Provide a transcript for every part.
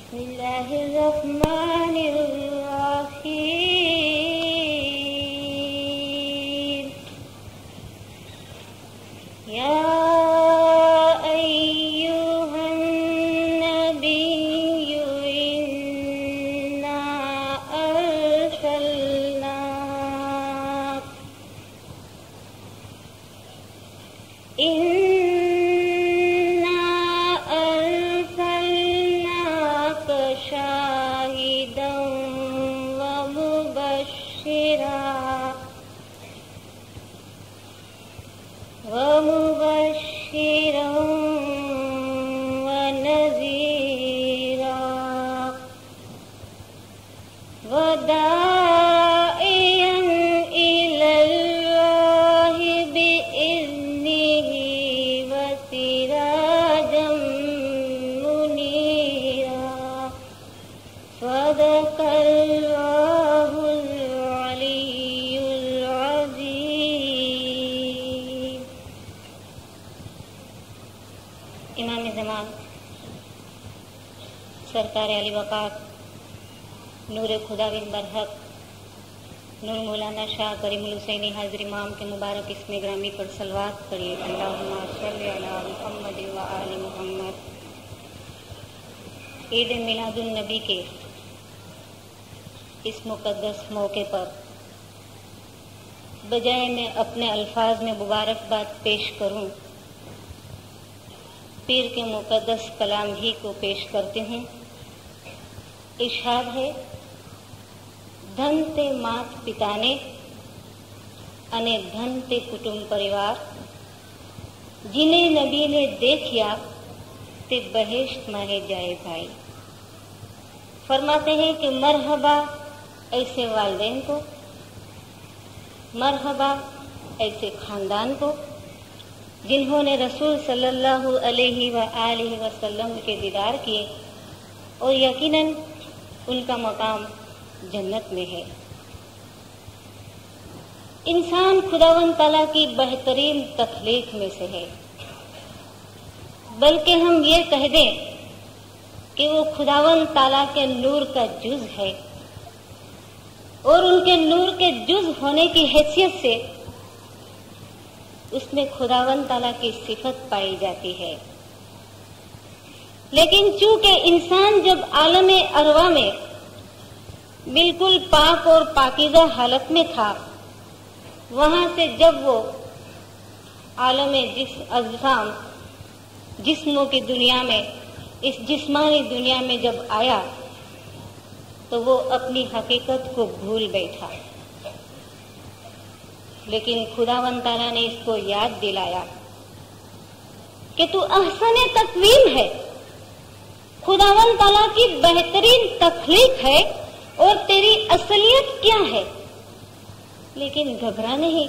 بسم اللہ الرحمن الرحیم یا ایہا النبی انا ارسلناک شاہدا ومبشرا ونذیرا وداعیا الی اللہ بإذنہ وسراجا منیرا صدق اللہ العلی العظیم۔ امام زمان سرکار علی وقار نور خدا بن برحق نور مولانا شاہ کریم الحسینی حاضر امام کے مبارک اسم گرامی پر صلوات پڑھیے۔ اللہم صلی علی محمد و آل محمد۔ عید میلاد النبی کے اس مقدس موقع پر بجائے میں اپنے الفاظ میں مبارکباد پیش کروں، پیر کے مقدس کلام ہی کو پیش کرتے ہیں۔ ارشاد ہے، دھن تے مات پتانے انے دھن تے کٹم پریوار، جنہیں نبی نے دیکھیا تے بہشت ماہے جائے بھائی۔ فرماتے ہیں کہ مرحبا ایسے والدین کو، مرحبا ایسے خاندان کو جنہوں نے رسول صلی اللہ علیہ وآلہ وسلم کے دیدار کیے، اور یقیناً ان کا مقام جنت میں ہے۔ انسان خداوند تعالیٰ کی بہترین تخلیق میں سے ہے، بلکہ ہم یہ کہہ دیں کہ وہ خداوند تعالیٰ کے نور کا جز ہے، اور ان کے نور کے جز ہونے کی حیثیت سے اس میں خداوند تعالیٰ کی صفت پائی جاتی ہے۔ لیکن چونکہ انسان جب عالم ارواح میں بالکل پاک اور پاکیزہ حالت میں تھا، وہاں سے جب وہ عالم اجسام جسموں کی دنیا میں، اس جسمانی دنیا میں جب آیا تو وہ اپنی حقیقت کو بھول بیٹھا، لیکن خداوند تعالیٰ نے اس کو یاد دلایا کہ تو احسن تقویم ہے، خداوند تعالیٰ کی بہترین تخلیق ہے، اور تیری اصلیت کیا ہے۔ لیکن گھبرا نہیں،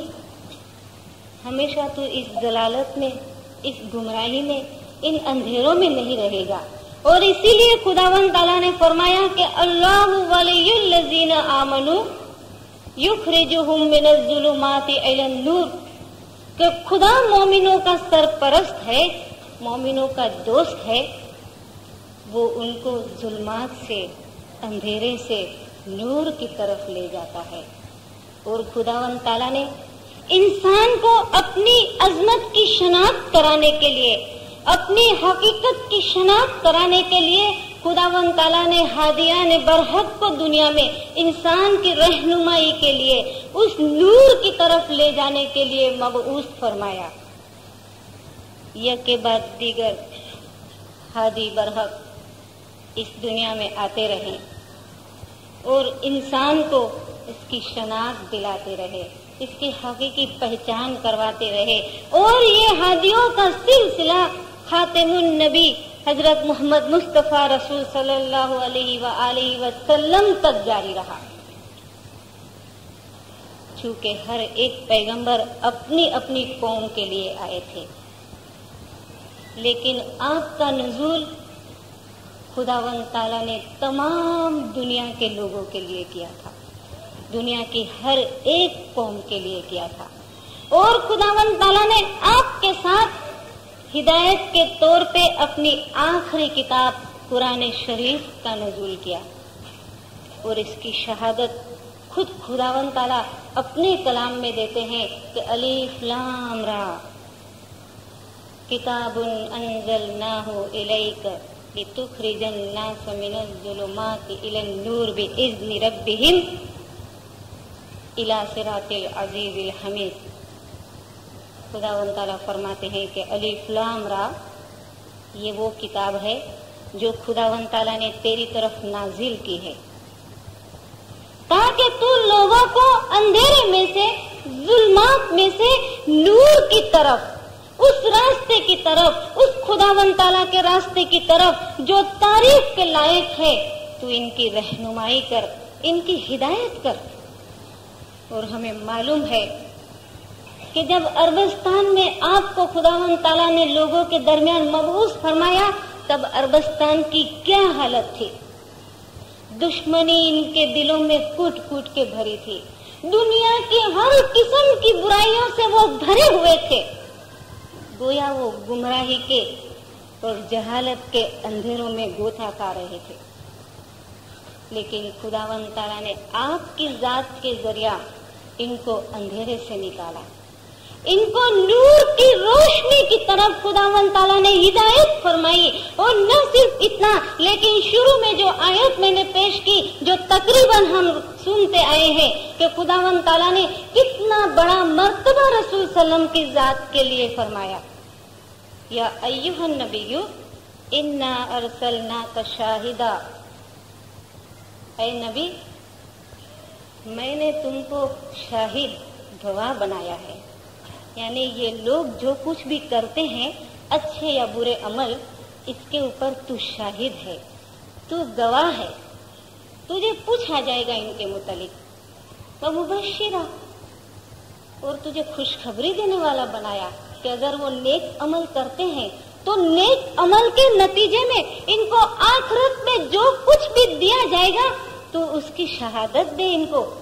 ہمیشہ تو اس ضلالت میں، اس گمراہی میں، ان اندھیروں میں نہیں رہے گا۔ اور اسی لیے خداوند تعالیٰ نے فرمایا کہ اللہ ولی الذین آمنوا یخرجہم من الظلمات الی النور، کہ خدا مومنوں کا سرپرست ہے، مومنوں کا دوست ہے، وہ ان کو ظلمات سے، اندھیرے سے نور کی طرف لے جاتا ہے۔ اور خداوند تعالیٰ نے انسان کو اپنی عظمت کی شناخت کرانے کے لیے، اپنی حقیقت کی شناخت کرانے کے لیے خداوند تعالیٰ نے ہادیان برحق کو دنیا میں انسان کی رہنمائی کے لیے، اس نور کی طرف لے جانے کے لیے مبعوث فرمایا۔ یک کے بعد دیگر ہادی برحق اس دنیا میں آتے رہے اور انسان کو اس کی شناخت دلاتے رہے، اس کی حقیقی پہچان کرواتے رہے، اور یہ ہادیوں کا سلسلہ خاتم النبی حضرت محمد مصطفیٰ رسول صلی اللہ علیہ وآلہ وسلم تک جاری رہا۔ چونکہ ہر ایک پیغمبر اپنی اپنی قوم کے لیے آئے تھے، لیکن آپ کا نزول خداوند تعالیٰ نے تمام دنیا کے لوگوں کے لیے کیا تھا، دنیا کی ہر ایک قوم کے لیے کیا تھا۔ اور خداوند تعالیٰ نے آپ کے ساتھ ہدایت کے طور پہ اپنی آخری کتاب कुरान शरीफ का नज़ूल किया और इसकी शहादत खुद खुदावंद ताला अपने कलाम में देते हैं कि अलीफ लाम रा किताबुन अंज़लनाहु इलैक लितुखरिजन नास मिनज़ ज़ुलुमाति इलन नूर बिइज़्नि रब्बिहिम इला सिरातिल अज़ीज़िल हमीद। खुदावंद ताला फरमाते हैं कि अलीफ लाम रा, ये वो किताब है जो खुदावंद ताला ने तेरी तरफ नाजिल की है ताकि तू लोगों को अंधेरे में से, जुल्मात में से नूर की तरफ, उस रास्ते की तरफ, उस खुदावंद ताला के रास्ते की तरफ जो तारीफ के लायक है, तू इनकी रहनुमाई कर, इनकी हिदायत कर। और हमें मालूम है कि जब अरबस्तान में आपको खुदावंद ताला ने लोगों के दरमियान मबऊस फरमाया, तब अरबस्तान की क्या हालत थी। दुश्मनी इनके दिलों में कूट कूट के भरी थी, दुनिया की हर किस्म की बुराइयों से वो भरे हुए थे, गोया वो गुमराही के और जहालत के अंधेरों में गोता खा रहे थे। लेकिन खुदावंद ताला ने आपकी जात के जरिया इनको अंधेरे से निकाला, इनको नूर की रोशनी की तरफ खुदावंद ताला ने हिदायत फरमाई। और न सिर्फ इतना, लेकिन शुरू में जो आयत मैंने पेश की, जो तकरीबन हम सुनते आए हैं कि खुदावंद ताला ने कितना बड़ा मर्तबा रसूल सल्लम की जात के लिए फरमाया, या अय्युहन नबिय्यु इन्ना अरसलनाका शाहिदा, ऐ नबी मैंने तुमको शाहिद, गवाह बनाया है। यानी ये लोग जो कुछ भी करते हैं, अच्छे या बुरे अमल, इसके ऊपर तू शाहिद है, तू गवाह है, तुझे पूछा जाएगा इनके मुतालिक। व मुबश्शिरा, और तुझे खुशखबरी देने वाला बनाया कि अगर वो नेक अमल करते हैं तो नेक अमल के नतीजे में इनको आखिरत में जो कुछ भी दिया जाएगा तो उसकी शहादत दे,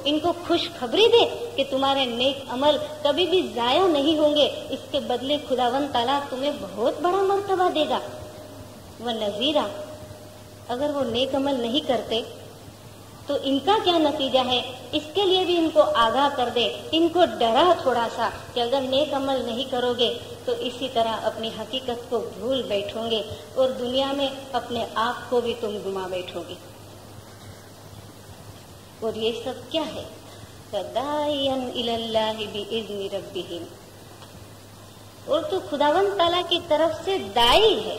इनको खुशखबरी दे कि तुम्हारे नेक अमल कभी भी जाया नहीं होंगे, इसके बदले खुदावंद ताला तुम्हें बहुत बड़ा मर्तबा देगा। वह नजीरा, अगर वो नेक अमल नहीं करते तो इनका क्या नतीजा है, इसके लिए भी इनको आगाह कर दे, इनको डरा थोड़ा सा कि अगर नेक अमल नहीं करोगे तो इसी तरह अपनी हकीकत को भूल बैठोगे और दुनिया में अपने आप को भी तुम गुमा बैठोगे। और ये सब क्या है, दाइयन इलल्लाहि बिइज़्नि रब्बिहिम, और तो खुदावंद ताला की तरफ से दाई है,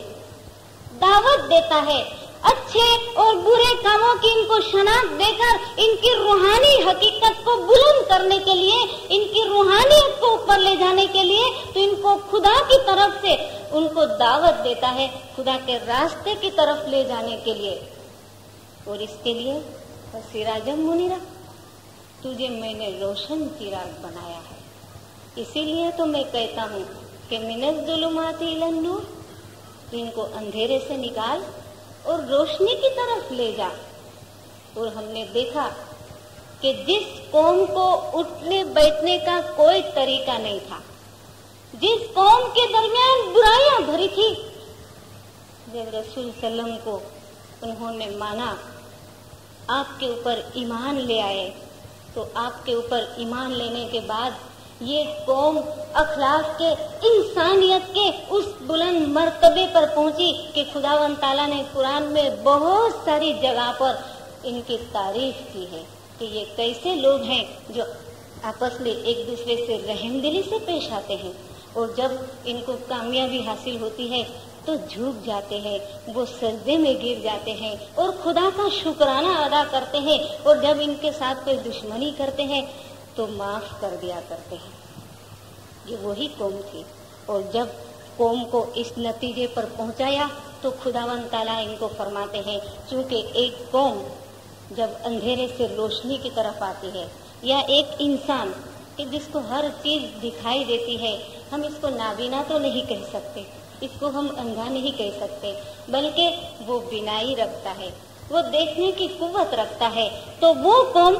दावत देता है अच्छे और बुरे कामों की इनको शनाख्त देकर इनकी रूहानी हकीकत को बुलंद करने के लिए, इनकी रूहानियत को ऊपर ले जाने के लिए, तो इनको खुदा की तरफ से उनको दावत देता है खुदा के रास्ते की तरफ ले जाने के लिए। और इसके लिए सिराजम मुनीरा, तुझे मैंने रोशन चिराग बनाया है। इसीलिए तो मैं कहता हूँ कि मिनज़ ज़ुलुमाति इलन नूर, तो इनको अंधेरे से निकाल और रोशनी की तरफ ले जा। और हमने देखा कि जिस कौम को उठने बैठने का कोई तरीका नहीं था, जिस कौम के दरमियान बुराइयां भरी थी, जब रसूल सल्लम को उन्होंने माना, आपके ऊपर ईमान ले आए, तो आपके ऊपर ईमान लेने के बाद ये कौम अखलाक के, इंसानियत के उस बुलंद मर्तबे पर पहुंची कि खुदावंद ताला ने कुरान में बहुत सारी जगह पर इनकी तारीफ की है कि ये कैसे लोग हैं जो आपस में एक दूसरे से रहमदिली से पेश आते हैं, और जब इनको कामयाबी हासिल होती है तो झुक जाते हैं, वो सजदे में गिर जाते हैं और खुदा का शुक्राना अदा करते हैं, और जब इनके साथ कोई दुश्मनी करते हैं तो माफ कर दिया करते हैं। ये वही कौम थी। और जब कौम को इस नतीजे पर पहुंचाया तो खुदावंद ताला इनको फरमाते हैं, चूंकि एक कौम जब अंधेरे से रोशनी की तरफ आती है, या एक इंसान कि जिसको हर चीज दिखाई देती है, हम इसको नाबीना तो नहीं कह सकते, इसको हम अंधा नहीं कह सकते, बल्कि वो बिनाई रखता है, वो देखने की कुव्वत रखता है, तो वो कौम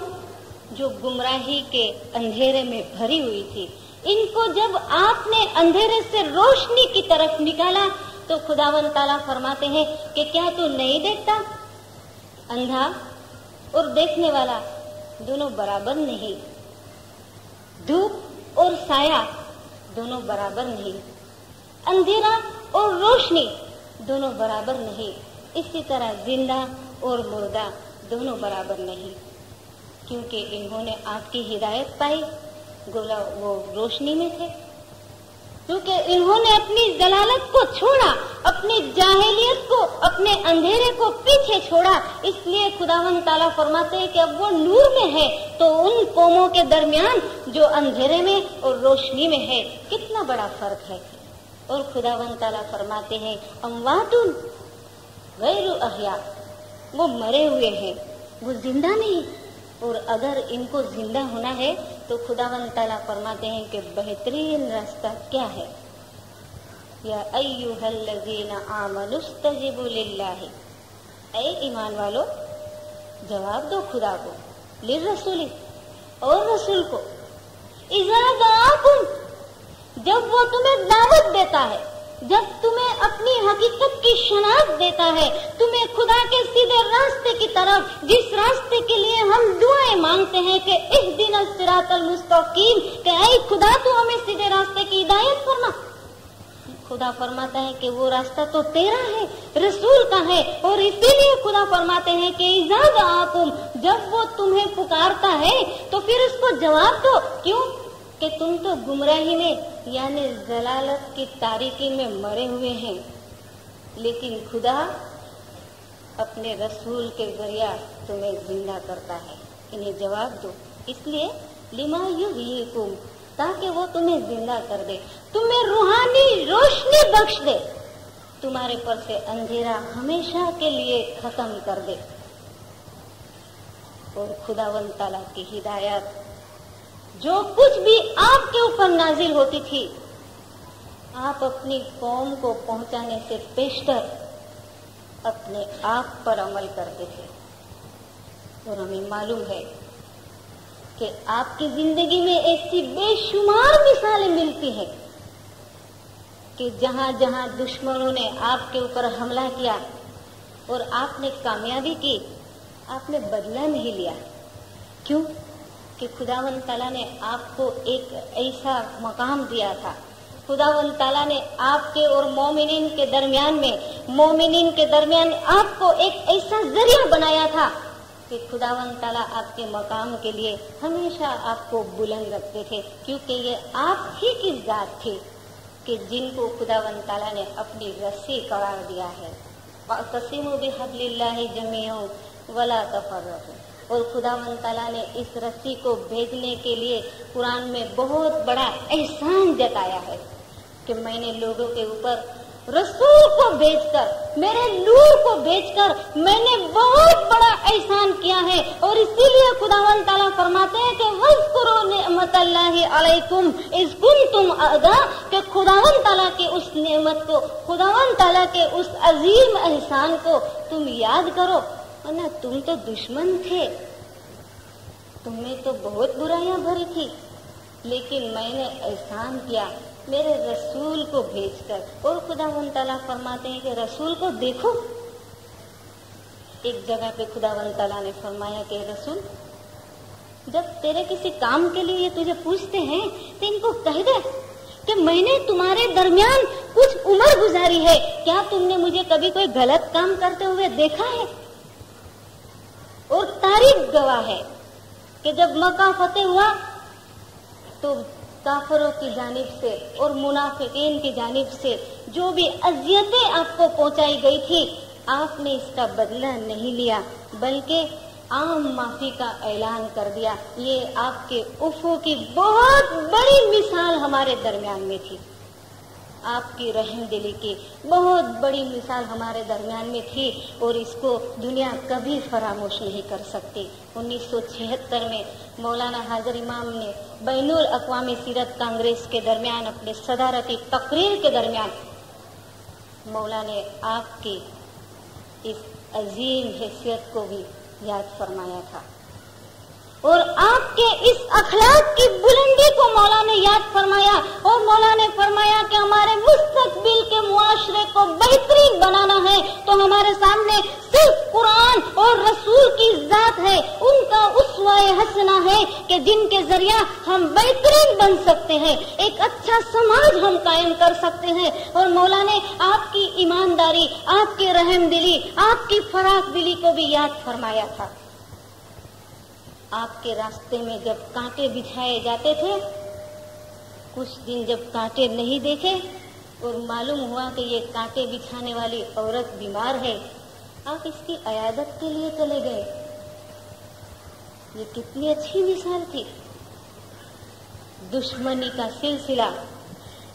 जो गुमराही के अंधेरे में भरी हुई थी, इनको जब आपने अंधेरे से रोशनी की तरफ निकाला तो खुदावंद ताला फरमाते हैं कि क्या तू नहीं देखता, अंधा और देखने वाला दोनों बराबर नहीं, धूप और साया दोनों बराबर नहीं, अंधेरा और रोशनी दोनों बराबर नहीं, इसी तरह जिंदा और मुर्दा दोनों बराबर नहीं। क्योंकि इन्होंने आपकी हिदायत पाई, गोला वो रोशनी में थे, क्योंकि इन्होंने अपनी जलालत को छोड़ा, अपनी जाहिलियत को, अपने अंधेरे को पीछे छोड़ा, इसलिए खुदावंद ताला फरमाते हैं कि अब वो नूर में है। तो उन कौमों के दरमियान जो अंधेरे में और रोशनी में है, कितना बड़ा फर्क है। और खुदावंद ताला फरमाते हैं अमवातुन गैरु अहया, वो मरे हुए हैं, वो जिंदा नहीं। और अगर इनको जिंदा होना है तो खुदावंद ताला फरमाते हैं कि बेहतरीन रास्ता क्या है, या अय्युहल्लज़ीना आमनुस्तजीबु लिल्लाहि, ऐ ईमान वालो जवाब दो खुदा को, लिर्रसूली और रसूल को, इज़ा दआकुम, जब वो तुम्हें दावत देता है, जब तुम्हें अपनी हकीकत की शनाख्त देता है, तुम्हें खुदा के सीधे रास्ते की तरफ, जिस रास्ते के लिए हम दुआएं मांगते हैं कि इहदिना सिरातल मुस्तकीम, कि ऐ खुदा तू हमें सीधे रास्ते की हिदायत करना। खुदा फरमाता है कि वो रास्ता तो तेरा है, रसूल का है। और इसीलिए खुदा फरमाते हैं कि इज़ा दआकुम, जब वो तुम्हें पुकारता है तो फिर उसको जवाब दो। क्यों? कि तुम तो गुमराही में यानी जलालत की तारीकी में मरे हुए हैं, लेकिन खुदा अपने रसूल के जरिया तुम्हें जिंदा करता है, इन्हें जवाब दो। इसलिए लिमा युहयिकुम, ताकि वो तुम्हें जिंदा कर दे, तुम्हें रूहानी रोशनी बख्श दे, तुम्हारे पर से अंधेरा हमेशा के लिए खत्म कर दे। और खुदावंद ताला की हिदायत जो कुछ भी आपके ऊपर नाजिल होती थी, आप अपनी कौम को पहुंचाने से पेशतर अपने आप पर अमल करते थे। और हमें मालूम है कि आपकी जिंदगी में ऐसी बेशुमार मिसालें मिलती हैं कि जहां जहां दुश्मनों ने आपके ऊपर हमला किया और आपने कामयाबी की, आपने बदला नहीं लिया। क्यों? कि खुदावंद ताला ने आपको एक ऐसा मकाम दिया था, खुदावंद ताला ने आपके और मोमिनीन के दरमियान आपको एक ऐसा जरिया बनाया था कि खुदावंद ताला आपके मकाम के लिए हमेशा आपको बुलंद रखते थे। क्योंकि ये आप ही की जात थी कि जिनको खुदावंद ताला ने अपनी रस्सी करार दिया है, वअतसिमू बिहब्लिल्लाहि जमीअन वला तफर्रकू। और खुदावंद ताला ने इस रस्सी को भेजने के लिए कुरान में बहुत बड़ा एहसान जताया है कि मैंने लोगों के ऊपर रसूल को भेजकर, मेरे नूर को भेजकर मैंने बहुत बड़ा एहसान किया है। और इसीलिए खुदावंद ताला फरमाते हैं कि वज़्कुरू निअमतल्लाहि अलैकुम इज़ कुंतुम अअदा, कि खुदावंद ताला के उस नेमत को, खुदावंद ताला के उस अजीम एहसान को तुम याद करो, वरना तुम तो दुश्मन थे, तुम्हें तो बहुत बुराइयां भरी थी, लेकिन मैंने एहसान किया मेरे रसूल को भेजकर। और खुदावंद ताला फरमाते हैं कि रसूल को देखो। एक जगह पे खुदावंद ताला ने फरमाया कि रसूल, जब तेरे किसी काम के लिए ये तुझे पूछते हैं तो इनको कह दे कि मैंने तुम्हारे दरमियान कुछ उम्र गुजारी है, क्या तुमने मुझे कभी कोई गलत काम करते हुए देखा है? और तारीख गवाह है कि जब मक्का फतेह हुआ तो काफिरों की जानिब से और मुनाफिकीन की जानिब से जो भी अजियतें आपको पहुंचाई गई थी, आपने इसका बदला नहीं लिया, बल्कि आम माफी का ऐलान कर दिया। ये आपके उफ़ू की बहुत बड़ी मिसाल हमारे दरमियान में थी, आपकी रहमदिली की बहुत बड़ी मिसाल हमारे दरमियान में थी, और इसको दुनिया कभी फरामोश नहीं कर सकती। 1976 में मौलाना हाजिर इमाम ने बैनुल अक़वामी सीरत कांग्रेस के दरमियान अपने सदारती तकरीर के दरमियान मौला ने आपकी इस अजीम हैसियत को भी याद फरमाया था। और आप आपके इस अखलाक की बुलंदी को मौला ने याद फरमाया और मौला ने फरमाया कि हमारे मुस्तकबिल के मुआशरे को बेहतरीन बनाना है तो हमारे सामने सिर्फ कुरान और रसूल की जात है, उनका उसवाए हसना है कि जिनके जरिया हम बेहतरीन बन सकते हैं, एक अच्छा समाज हम कायम कर सकते हैं। और मौला ने आपकी ईमानदारी, आपकी रहमदिली, आपकी फराख दिली को भी याद फरमाया था। आपके रास्ते में जब कांटे बिछाए जाते थे, कुछ दिन जब कांटे नहीं देखे और मालूम हुआ कि ये कांटे बिछाने वाली औरत बीमार है, आप इसकी इयादत के लिए चले गए। ये कितनी अच्छी मिसाल थी। दुश्मनी का सिलसिला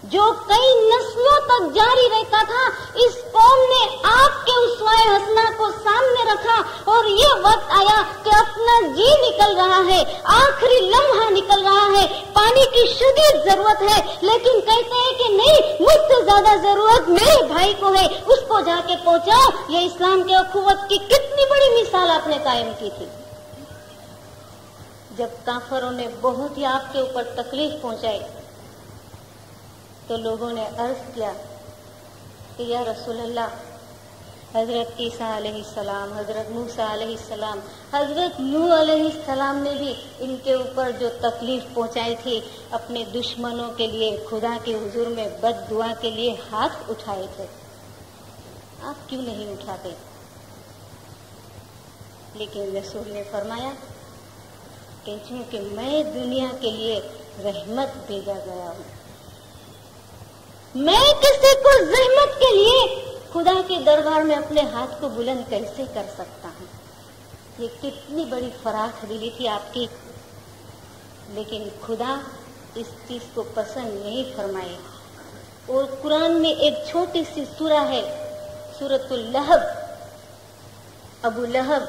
जो कई नस्लों तक जारी रहता था, इस कौम ने आपके उसवाए हसना को सामने रखा और ये वक्त आया कि अपना जी निकल रहा है, आखिरी लम्हा निकल रहा है, पानी की शदीद जरूरत है, लेकिन कहते हैं कि नहीं, मुझसे ज्यादा जरूरत मेरे भाई को है, उसको जाके पहुंचाओ। ये इस्लाम के अखुवत की कितनी बड़ी मिसाल आपने कायम की थी। जब काफरों ने बहुत ही आपके ऊपर तकलीफ पहुंचाई तो लोगों ने अर्ज किया कि या रसूल अल्लाह, हजरत ईसा अलैहिस्सलाम, हजरत मूसा अलैहिस्सलाम, हजरत नूह अलैहिस्सलाम ने भी इनके ऊपर जो तकलीफ पहुंचाई थी, अपने दुश्मनों के लिए खुदा के हुजूर में बद्दुआ के लिए हाथ उठाए थे, आप क्यों नहीं उठाते? लेकिन रसूल ने फरमाया कि चूंकि मैं दुनिया के लिए रहमत भेजा गया हूँ, मैं किसी को रहमत के लिए खुदा के दरबार में अपने हाथ को बुलंद कैसे कर सकता हूँ? ये कितनी बड़ी फराख दिली थी आपकी। लेकिन खुदा इस चीज को पसंद नहीं फरमाए। और कुरान में एक छोटी सी सूरा है, सूरतुल लहब, अबू लहब,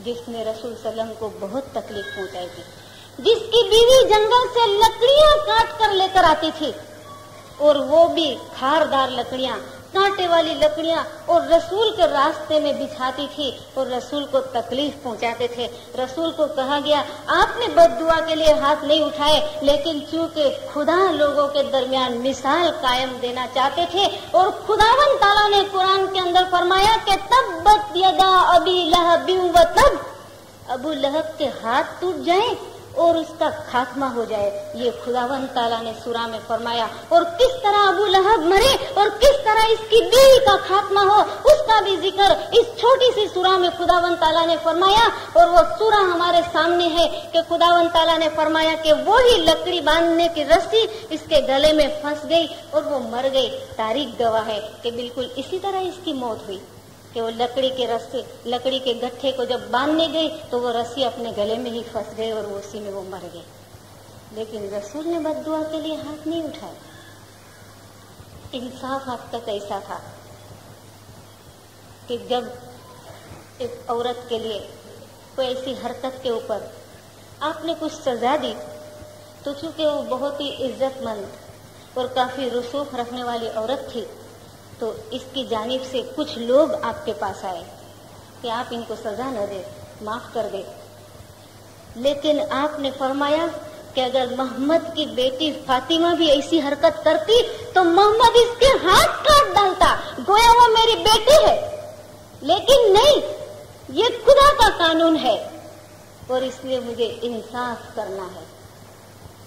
जिसने रसूल सल्लम को बहुत तकलीफ पहुंचाई थी, जिसकी बीवी जंगल से लकड़ियां काट कर लेकर आती थी, और वो भी खारदार लकड़ियां, कांटे वाली लकड़ियां, और रसूल के रास्ते में बिछाती थी और रसूल को तकलीफ पहुंचाते थे। रसूल को कहा गया आपने बद्दुआ के लिए हाथ नहीं उठाए, लेकिन चूंकि खुदा लोगों के दरमियान मिसाल कायम देना चाहते थे, और खुदावन ताला ने कुरान के अंदर फरमाया कि तब्बत यदा अबी लहब व तब, अबू लहब के हाथ टूट जाए और उसका खात्मा हो जाए, ये खुदावन ताला ने सूरा में फरमाया। और किस तरह अबू लहब मरे और किस तरह इसकी बीवी का खात्मा हो, उसका भी जिक्र इस छोटी सी सूरा में खुदावन ताला ने फरमाया। और वो सूरा हमारे सामने है कि खुदावन ताला ने फरमाया कि वो ही लकड़ी बांधने की रस्सी इसके गले में फंस गई और वो मर गई। तारीख गवाह है कि बिल्कुल इसी तरह इसकी मौत हुई कि वो लकड़ी के गट्ठे को जब बांधने गई तो वो रस्सी अपने गले में ही फंस गई और वो उसी में वो मर गए। लेकिन रसूल ने बद्दुआ के लिए हाथ नहीं उठाया। इंसाफ अब तक ऐसा था कि जब एक औरत के लिए कोई ऐसी हरकत के ऊपर आपने कुछ सजा दी, तो चूंकि वो बहुत ही इज्जतमंद और काफी रसूख रखने वाली औरत थी, तो इसकी जानिब से कुछ लोग आपके पास आए कि आप इनको सजा न दे, माफ कर दे। लेकिन आपने फरमाया कि अगर मोहम्मद की बेटी फातिमा भी ऐसी हरकत करती तो मोहम्मद इसके हाथ काट डालता, गोया वो मेरी बेटी है। लेकिन नहीं, ये खुदा का कानून है और इसलिए मुझे इंसाफ करना है।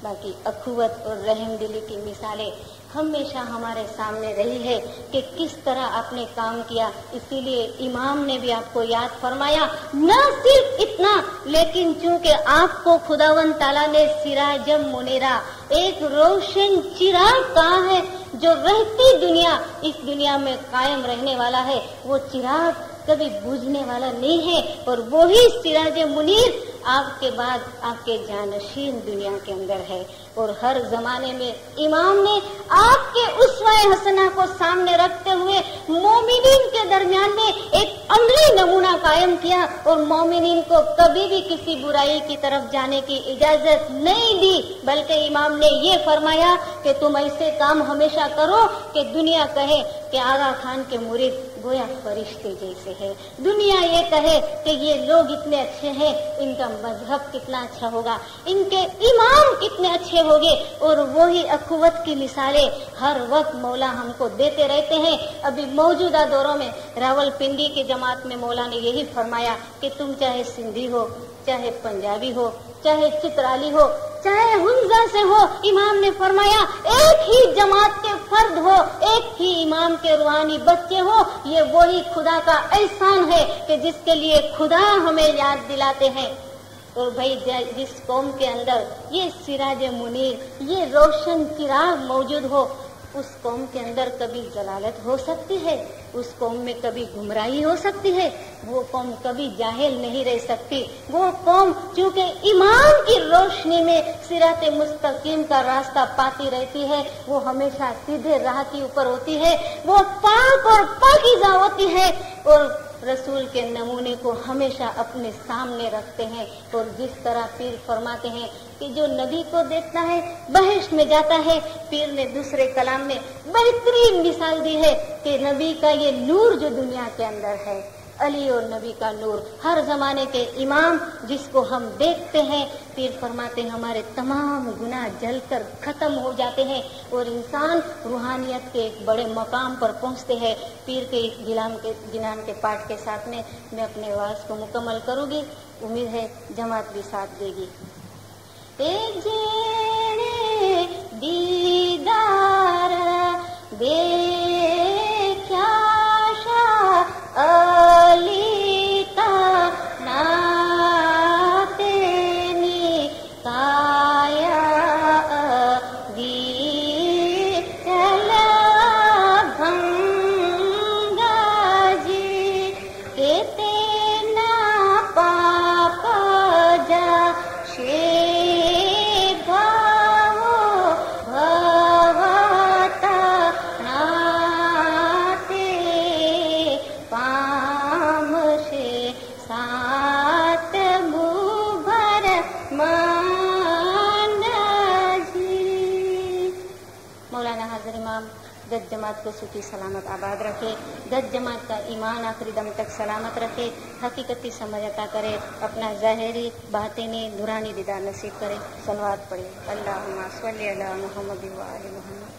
बाकी अखुवत और रहमदिली की मिसालें हमेशा हमारे सामने रही है कि किस तरह आपने काम किया। इसीलिए इमाम ने भी आपको याद फरमाया। न सिर्फ इतना, लेकिन चूंकि आपको खुदावन ताला ने सिराजम मुनीरा, एक रोशन चिराग कहा है, जो रहती दुनिया, इस दुनिया में कायम रहने वाला है, वो चिराग कभी बुझने वाला नहीं है। और वही सिराज मुनीर आपके बाद आपके जानशीन दुनिया के अंदर है। और हर जमाने में इमाम ने आपके उसवाए हसना को सामने रखते हुए मोमिनीन के दरमियान में एक अमली नमूना कायम किया और मोमिनीन को कभी भी किसी बुराई की तरफ जाने की इजाजत नहीं दी, बल्कि इमाम ने ये फरमाया कि तुम ऐसे काम हमेशा करो कि दुनिया कहे कि आगा खान के मुरीद गोया फरिश्ते जैसे है। दुनिया ये कहे कि ये लोग इतने अच्छे हैं, इनका मजहब कितना अच्छा होगा, इनके इमाम कितने अच्छे होंगे, और वही अखुवत की मिसालें हर वक्त मौला हमको देते रहते हैं। अभी मौजूदा दौरों में रावलपिंडी की जमात में मौला ने यही फरमाया कि तुम चाहे सिंधी हो, चाहे पंजाबी हो, चाहे चित्राली हो, चाहे हुंजा से हो, इमाम ने फरमाया एक ही जमात के फर्द हो, एक ही इमाम के रूहानी बच्चे हो। ये वही खुदा का एहसान है कि जिसके लिए खुदा हमें याद दिलाते हैं। और भाई जिस कौम के अंदर ये सिराज मुनीर, ये रोशन चिराग मौजूद हो, उस कौम के अंदर कभी जलालत हो सकती है, उस कौम में कभी गुमराही हो सकती है, वो कौम कभी जाहिल नहीं रह सकती। वो कौम चूंकि ईमान की रोशनी में सिराते मुस्तकीम का रास्ता पाती रहती है, वो हमेशा सीधे राह के ऊपर होती है, वो पाक और पाकीज़ा होती है, और रसूल के नमूने को हमेशा अपने सामने रखते हैं। और जिस तरह पीर फरमाते हैं कि जो नबी को देखता है बहिश्त में जाता है, पीर ने दूसरे कलाम में बेहतरीन मिसाल दी है कि नबी का ये नूर जो दुनिया के अंदर है, अली और नबी का नूर, हर जमाने के इमाम जिसको हम देखते हैं, पीर फरमाते हैं हमारे तमाम गुनाह जलकर खत्म हो जाते हैं और इंसान रूहानियत के एक बड़े मकाम पर पहुंचते हैं। पीर के इस जिनान के पाठ के साथ में मैं अपने आवाज को मुकम्मल करूंगी। उम्मीद है जमात भी साथ देगी। दीदार देखा अलीता नातेनी काया दी चला भंगा जी केते ना पाप जा शे गज जमात को सुखी सलामत आबाद रखे, गज जमात का ईमान आखिरी दम तक सलामत रखे, हकीकती समझ अता करे, अपना ज़ाहिरी बातिनी नूरानी दीदार नसीब करे। सलवात पढ़े। अल्लाहुम्मा सल्ली अला मुहम्मद व आलि मुहम्मद।